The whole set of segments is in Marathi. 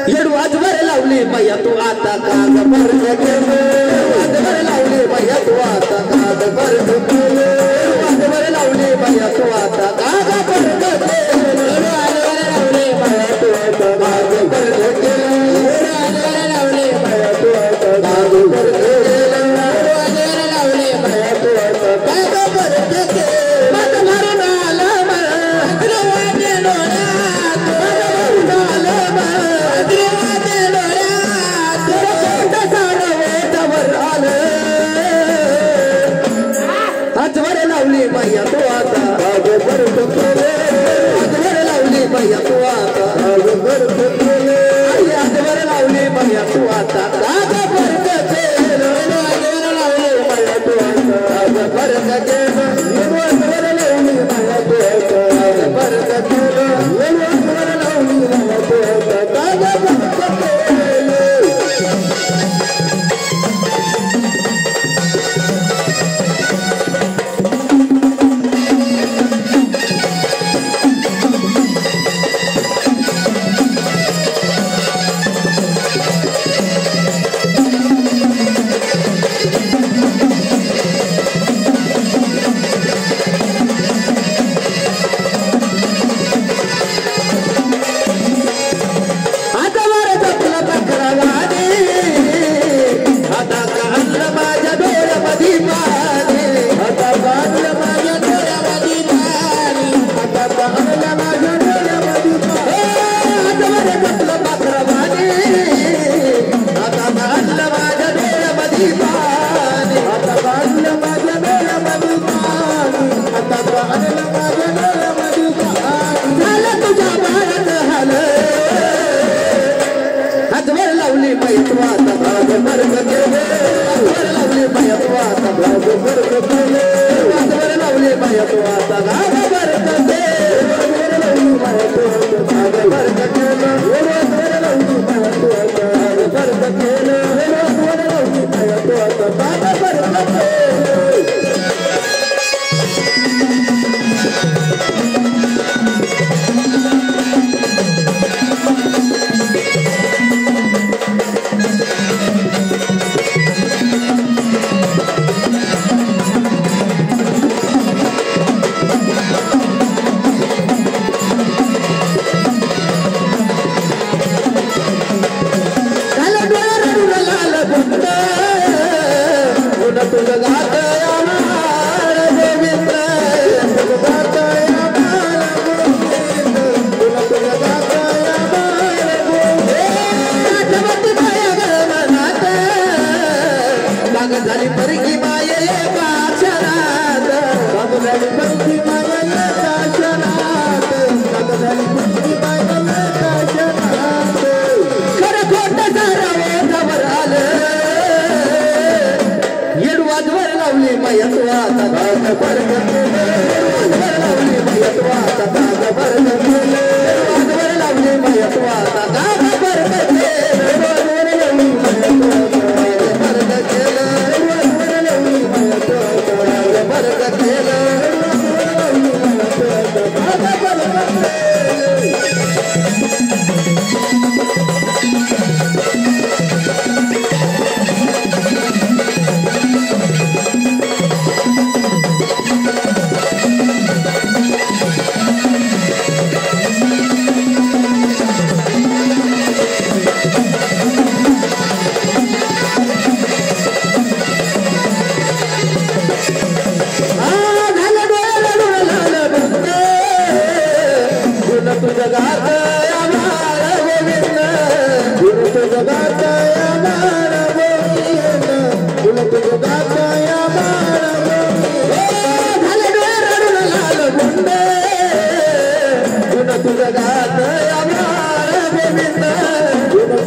येड वाजवर लावली मैया तू आता काग भरग केले वाजवर लावली मैया तू आता काग भरग केले वाजवर लावली मैया तू आता काग भरग केले वाजवर लावली मैया तू आता काग भरग केले वाजवर लावली मैया तू आता काग भरग केले वाजवर लावली मैया तू आता काग भरग केले मत मारून आला द्रवाते लोळ्यात मत मारून आला द्रवाते लोळ्यात कोणतं साडवेटावर आलं हातवर लावली मैया तू आता काग भरग केले हातवर लावली मैया तू आता काग भरग केले हातवर लावली मैया तू आता काग भरग केले हातवर लावली मैया तू आता काग भरग केले हातवर लावली मैया तू आता काग भरग केले हातवर लावली मैया तू आता काग भरग केले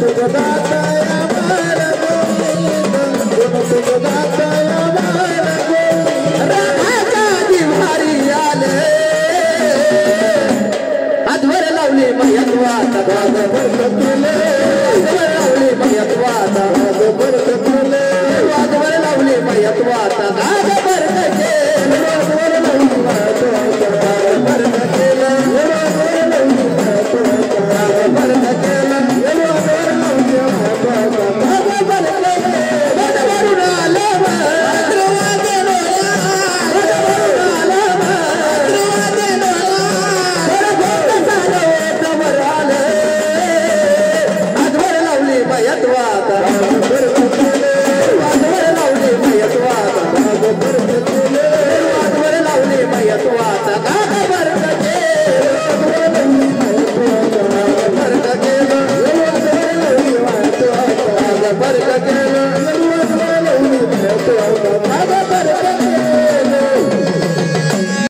तुझं गात